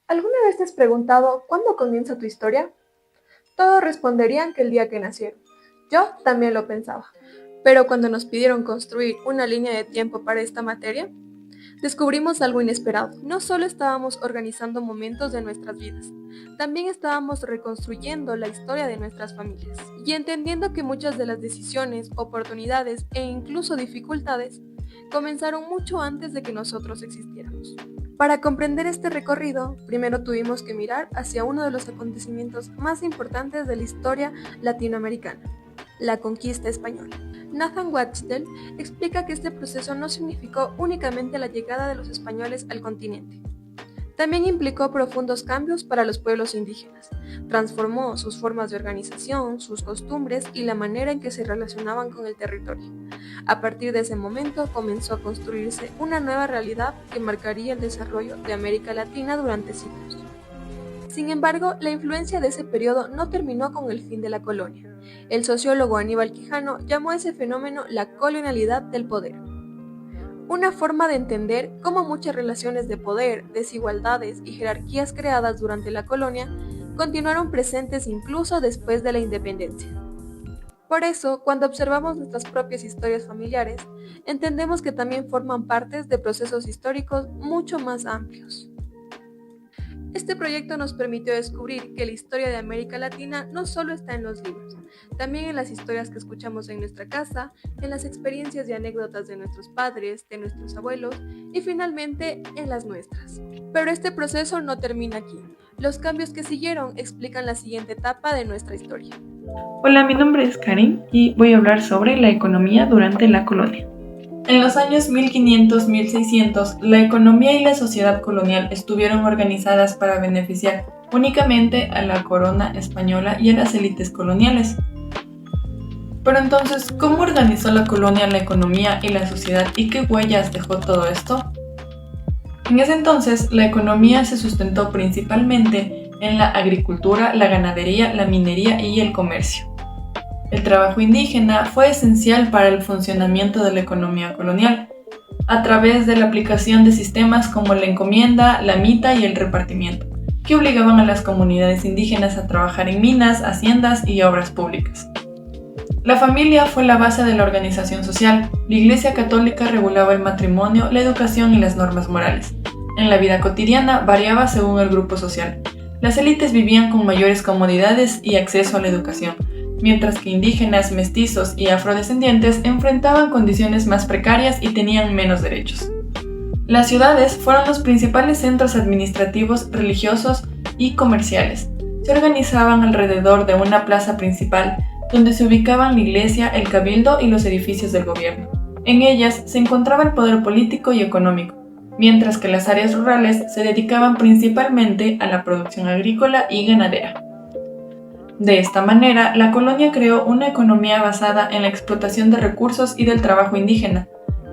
¿Alguna vez te has preguntado cuándo comienza tu historia? Todos responderían que el día que nacieron. Yo también lo pensaba. Pero cuando nos pidieron construir una línea de tiempo para esta materia, descubrimos algo inesperado. No solo estábamos organizando momentos de nuestras vidas, también estábamos reconstruyendo la historia de nuestras familias y entendiendo que muchas de las decisiones, oportunidades e incluso dificultades comenzaron mucho antes de que nosotros existiéramos. Para comprender este recorrido, primero tuvimos que mirar hacia uno de los acontecimientos más importantes de la historia latinoamericana, la conquista española. Nathan Wachtel explica que este proceso no significó únicamente la llegada de los españoles al continente. También implicó profundos cambios para los pueblos indígenas. Transformó sus formas de organización, sus costumbres y la manera en que se relacionaban con el territorio. A partir de ese momento comenzó a construirse una nueva realidad que marcaría el desarrollo de América Latina durante siglos. Sin embargo, la influencia de ese periodo no terminó con el fin de la colonia. El sociólogo Aníbal Quijano llamó a ese fenómeno la colonialidad del poder. Una forma de entender cómo muchas relaciones de poder, desigualdades y jerarquías creadas durante la colonia continuaron presentes incluso después de la independencia. Por eso, cuando observamos nuestras propias historias familiares, entendemos que también forman partes de procesos históricos mucho más amplios. Este proyecto nos permitió descubrir que la historia de América Latina no solo está en los libros, también en las historias que escuchamos en nuestra casa, en las experiencias y anécdotas de nuestros padres, de nuestros abuelos y finalmente en las nuestras. Pero este proceso no termina aquí. Los cambios que siguieron explican la siguiente etapa de nuestra historia. Hola, mi nombre es Karin y voy a hablar sobre la economía durante la colonia. En los años 1500-1600, la economía y la sociedad colonial estuvieron organizadas para beneficiar únicamente a la corona española y a las élites coloniales. Pero entonces, ¿cómo organizó la colonia la economía y la sociedad y qué huellas dejó todo esto? En ese entonces, la economía se sustentó principalmente en la agricultura, la ganadería, la minería y el comercio. El trabajo indígena fue esencial para el funcionamiento de la economía colonial, a través de la aplicación de sistemas como la encomienda, la mita y el repartimiento, que obligaban a las comunidades indígenas a trabajar en minas, haciendas y obras públicas. La familia fue la base de la organización social. La Iglesia Católica regulaba el matrimonio, la educación y las normas morales. En la vida cotidiana variaba según el grupo social. Las élites vivían con mayores comodidades y acceso a la educación, mientras que indígenas, mestizos y afrodescendientes enfrentaban condiciones más precarias y tenían menos derechos. Las ciudades fueron los principales centros administrativos, religiosos y comerciales. Se organizaban alrededor de una plaza principal, donde se ubicaban la iglesia, el cabildo y los edificios del gobierno. En ellas se encontraba el poder político y económico, mientras que las áreas rurales se dedicaban principalmente a la producción agrícola y ganadera. De esta manera, la colonia creó una economía basada en la explotación de recursos y del trabajo indígena,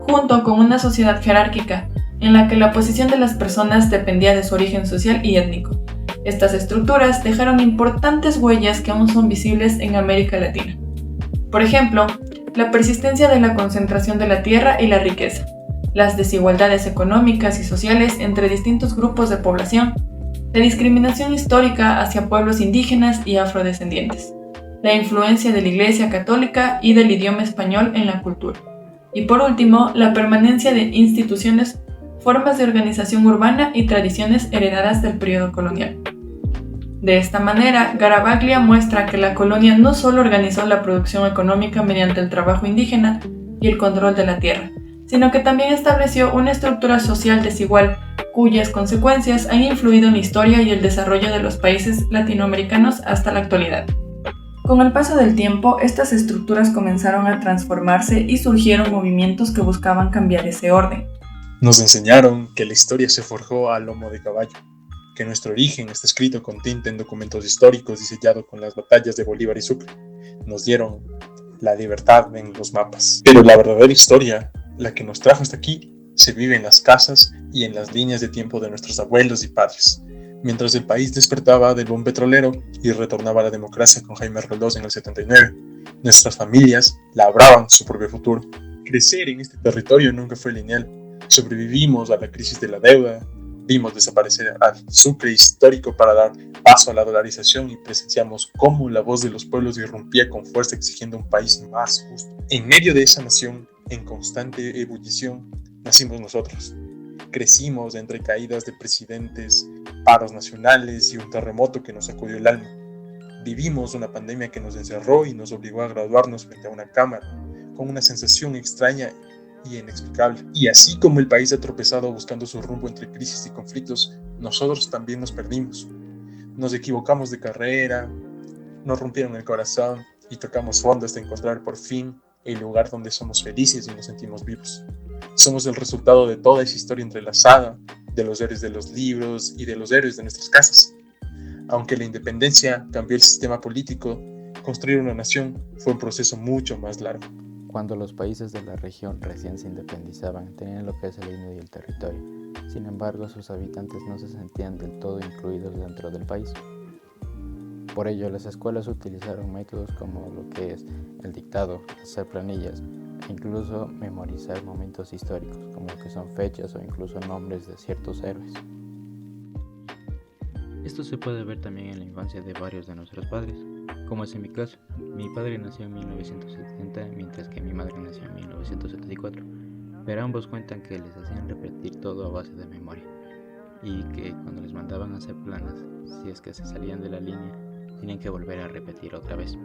junto con una sociedad jerárquica, en la que la posición de las personas dependía de su origen social y étnico. Estas estructuras dejaron importantes huellas que aún son visibles en América Latina. Por ejemplo, la persistencia de la concentración de la tierra y la riqueza, las desigualdades económicas y sociales entre distintos grupos de población, la discriminación histórica hacia pueblos indígenas y afrodescendientes, la influencia de la Iglesia Católica y del idioma español en la cultura, y por último, la permanencia de instituciones, formas de organización urbana y tradiciones heredadas del periodo colonial. De esta manera, Garavaglia muestra que la colonia no solo organizó la producción económica mediante el trabajo indígena y el control de la tierra, sino que también estableció una estructura social desigual, cuyas consecuencias han influido en la historia y el desarrollo de los países latinoamericanos hasta la actualidad. Con el paso del tiempo, estas estructuras comenzaron a transformarse y surgieron movimientos que buscaban cambiar ese orden. Nos enseñaron que la historia se forjó a lomo de caballo, que nuestro origen está escrito con tinta en documentos históricos y sellado con las batallas de Bolívar y Sucre. Nos dieron la libertad en los mapas. Pero la verdadera historia, la que nos trajo hasta aquí, se vive en las casas y en las líneas de tiempo de nuestros abuelos y padres. Mientras el país despertaba del boom petrolero y retornaba a la democracia con Jaime Roldós en el 79, nuestras familias labraban su propio futuro. Crecer en este territorio nunca fue lineal. Sobrevivimos a la crisis de la deuda, Vimos desaparecer al Sucre histórico para dar paso a la dolarización y presenciamos cómo la voz de los pueblos irrumpía con fuerza exigiendo un país más justo. En medio de esa nación, en constante ebullición, nacimos nosotros. Crecimos entre caídas de presidentes, paros nacionales y un terremoto que nos sacudió el alma. Vivimos una pandemia que nos encerró y nos obligó a graduarnos frente a una cámara, con una sensación extraña y inexplicable. Y así como el país ha tropezado buscando su rumbo entre crisis y conflictos, nosotros también nos perdimos. Nos equivocamos de carrera, nos rompieron el corazón y tocamos fondo hasta encontrar por fin el lugar donde somos felices y nos sentimos vivos. Somos el resultado de toda esa historia entrelazada, de los héroes de los libros y de los héroes de nuestras casas. Aunque la independencia cambió el sistema político, construir una nación fue un proceso mucho más largo. Cuando los países de la región recién se independizaban, tenían lo que es el himno y el territorio. Sin embargo, sus habitantes no se sentían del todo incluidos dentro del país. Por ello, las escuelas utilizaron métodos como lo que es el dictado, hacer planillas e incluso memorizar momentos históricos, como lo que son fechas o incluso nombres de ciertos héroes. Esto se puede ver también en la infancia de varios de nuestros padres, como es en mi caso. Mi padre nació en 1970, mientras que mi madre nació en 1974, pero ambos cuentan que les hacían repetir todo a base de memoria, y que cuando les mandaban a hacer planas, si es que se salían de la línea, tenían que volver a repetir otra vez.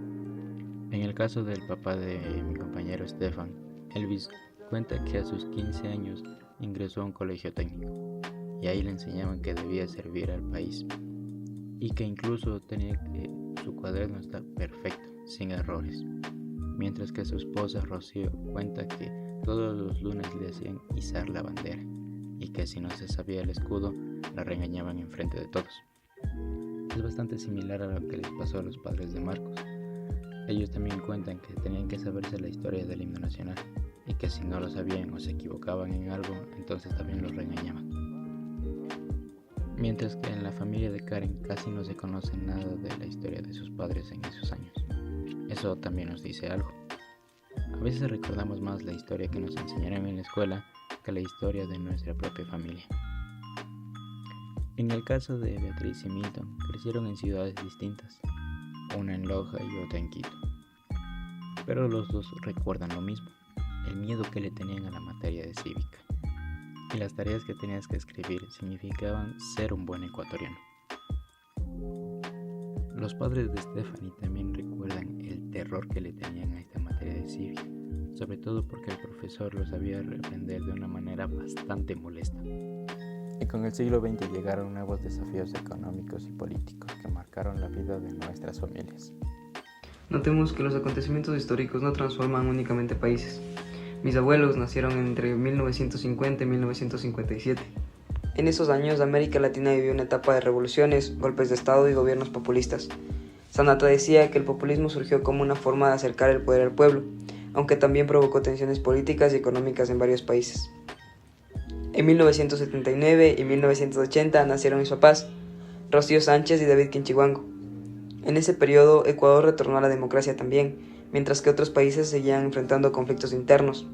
En el caso del papá de mi compañero Stefan, Elvis cuenta que a sus 15 años ingresó a un colegio técnico, y ahí le enseñaban que debía servir al país, y que incluso tenía que su cuaderno está perfecto, sin errores. Mientras que su esposa Rocío cuenta que todos los lunes le hacían izar la bandera, y que si no se sabía el escudo, la regañaban enfrente de todos. Es bastante similar a lo que les pasó a los padres de Marcos. Ellos también cuentan que tenían que saberse la historia del himno nacional, y que si no lo sabían o se equivocaban en algo, entonces también los regañaban. Mientras que en la familia de Karen casi no se conoce nada de la historia de sus padres en esos años. Eso también nos dice algo. A veces recordamos más la historia que nos enseñaron en la escuela que la historia de nuestra propia familia. En el caso de Beatriz y Milton, crecieron en ciudades distintas, una en Loja y otra en Quito. Pero los dos recuerdan lo mismo, el miedo que le tenían a la materia de cívica. Y las tareas que tenías que escribir significaban ser un buen ecuatoriano. Los padres de Stephanie también recuerdan el terror que le tenían a esta materia de cívica, sobre todo porque el profesor los sabía reprender de una manera bastante molesta. Y con el siglo XX llegaron nuevos desafíos económicos y políticos que marcaron la vida de nuestras familias. Notemos que los acontecimientos históricos no transforman únicamente países. Mis abuelos nacieron entre 1950 y 1957. En esos años, América Latina vivió una etapa de revoluciones, golpes de Estado y gobiernos populistas. Sanata decía que el populismo surgió como una forma de acercar el poder al pueblo, aunque también provocó tensiones políticas y económicas en varios países. En 1979 y 1980 nacieron mis papás, Rocío Sánchez y David Quinchiguango. En ese periodo, Ecuador retornó a la democracia también, mientras que otros países seguían enfrentando conflictos internos.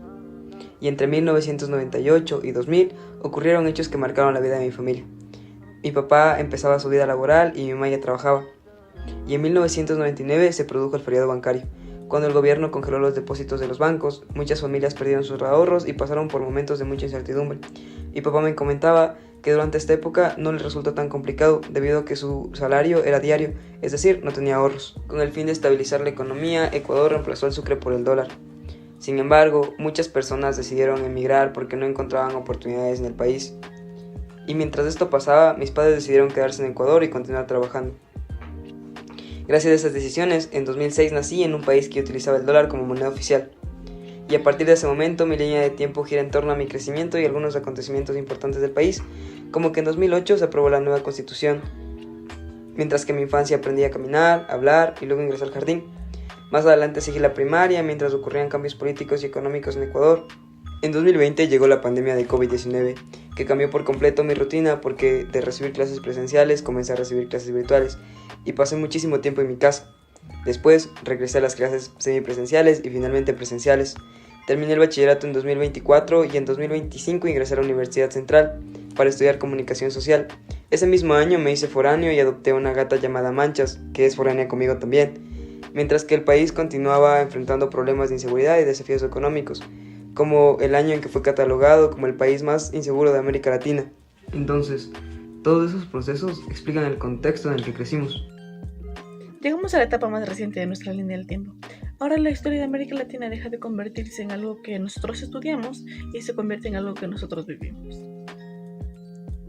Y entre 1998 y 2000 ocurrieron hechos que marcaron la vida de mi familia. Mi papá empezaba su vida laboral y mi mamá ya trabajaba. Y en 1999 se produjo el feriado bancario. Cuando el gobierno congeló los depósitos de los bancos, muchas familias perdieron sus ahorros y pasaron por momentos de mucha incertidumbre. Mi papá me comentaba que durante esta época no le resultó tan complicado debido a que su salario era diario, es decir, no tenía ahorros. Con el fin de estabilizar la economía, Ecuador reemplazó el sucre por el dólar. Sin embargo, muchas personas decidieron emigrar porque no encontraban oportunidades en el país. Y mientras esto pasaba, mis padres decidieron quedarse en Ecuador y continuar trabajando. Gracias a esas decisiones, en 2006 nací en un país que utilizaba el dólar como moneda oficial. Y a partir de ese momento, mi línea de tiempo gira en torno a mi crecimiento y algunos acontecimientos importantes del país, como que en 2008 se aprobó la nueva constitución, mientras que en mi infancia aprendí a caminar, hablar y luego ingresé al jardín. Más adelante seguí la primaria mientras ocurrían cambios políticos y económicos en Ecuador. En 2020 llegó la pandemia de COVID-19, que cambió por completo mi rutina porque de recibir clases presenciales comencé a recibir clases virtuales y pasé muchísimo tiempo en mi casa. Después regresé a las clases semipresenciales y finalmente presenciales. Terminé el bachillerato en 2024 y en 2025 ingresé a la Universidad Central para estudiar comunicación social. Ese mismo año me hice foráneo y adopté una gata llamada Manchas, que es foránea conmigo también, mientras que el país continuaba enfrentando problemas de inseguridad y desafíos económicos, como el año en que fue catalogado como el país más inseguro de América Latina. Entonces, todos esos procesos explican el contexto en el que crecimos. Llegamos a la etapa más reciente de nuestra línea del tiempo. Ahora la historia de América Latina deja de convertirse en algo que nosotros estudiamos y se convierte en algo que nosotros vivimos.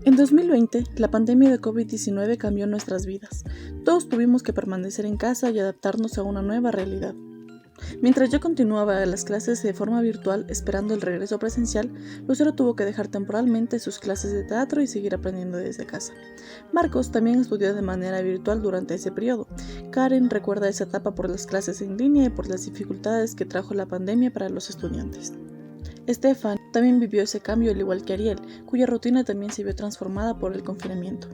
En 2020, la pandemia de COVID-19 cambió nuestras vidas. Todos tuvimos que permanecer en casa y adaptarnos a una nueva realidad. Mientras yo continuaba las clases de forma virtual esperando el regreso presencial, Lucero tuvo que dejar temporalmente sus clases de teatro y seguir aprendiendo desde casa. Marcos también estudió de manera virtual durante ese periodo. Karen recuerda esa etapa por las clases en línea y por las dificultades que trajo la pandemia para los estudiantes. Estefan también vivió ese cambio al igual que Ariel, cuya rutina también se vio transformada por el confinamiento.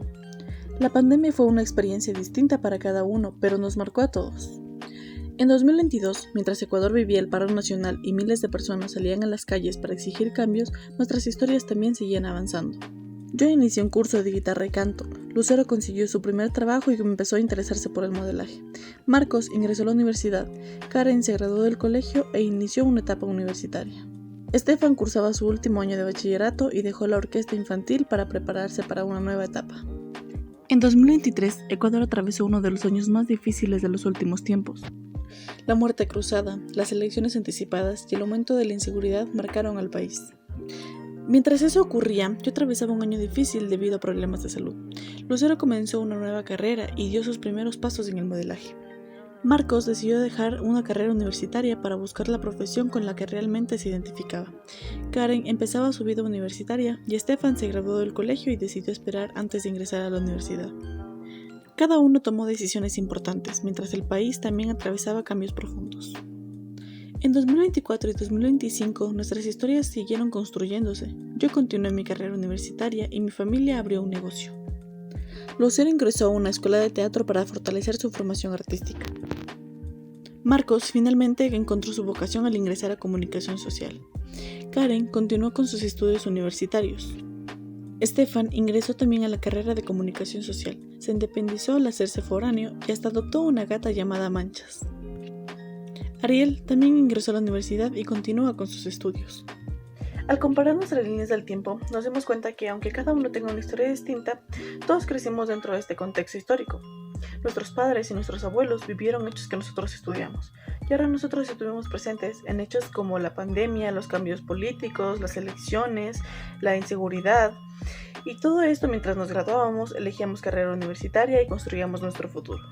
La pandemia fue una experiencia distinta para cada uno, pero nos marcó a todos. En 2022, mientras Ecuador vivía el paro nacional y miles de personas salían a las calles para exigir cambios, nuestras historias también seguían avanzando. Yo inicié un curso de guitarra y canto, Lucero consiguió su primer trabajo y empezó a interesarse por el modelaje. Marcos ingresó a la universidad, Karen se graduó del colegio e inició una etapa universitaria. Estefan cursaba su último año de bachillerato y dejó la orquesta infantil para prepararse para una nueva etapa. En 2023, Ecuador atravesó uno de los años más difíciles de los últimos tiempos. La muerte cruzada, las elecciones anticipadas y el aumento de la inseguridad marcaron al país. Mientras eso ocurría, yo atravesaba un año difícil debido a problemas de salud. Lucero comenzó una nueva carrera y dio sus primeros pasos en el modelaje. Marcos decidió dejar una carrera universitaria para buscar la profesión con la que realmente se identificaba. Karen empezaba su vida universitaria y Estefan se graduó del colegio y decidió esperar antes de ingresar a la universidad. Cada uno tomó decisiones importantes, mientras el país también atravesaba cambios profundos. En 2024 y 2025, nuestras historias siguieron construyéndose. Yo continué mi carrera universitaria y mi familia abrió un negocio. Lucero ingresó a una escuela de teatro para fortalecer su formación artística. Marcos finalmente encontró su vocación al ingresar a comunicación social. Karen continuó con sus estudios universitarios. Estefan ingresó también a la carrera de comunicación social, se independizó al hacerse foráneo y hasta adoptó una gata llamada Manchas. Ariel también ingresó a la universidad y continúa con sus estudios. Al comparar nuestras líneas del tiempo, nos damos cuenta que aunque cada uno tenga una historia distinta, todos crecimos dentro de este contexto histórico. Nuestros padres y nuestros abuelos vivieron hechos que nosotros estudiamos, y ahora nosotros estuvimos presentes en hechos como la pandemia, los cambios políticos, las elecciones, la inseguridad, y todo esto mientras nos graduábamos, elegíamos carrera universitaria y construíamos nuestro futuro.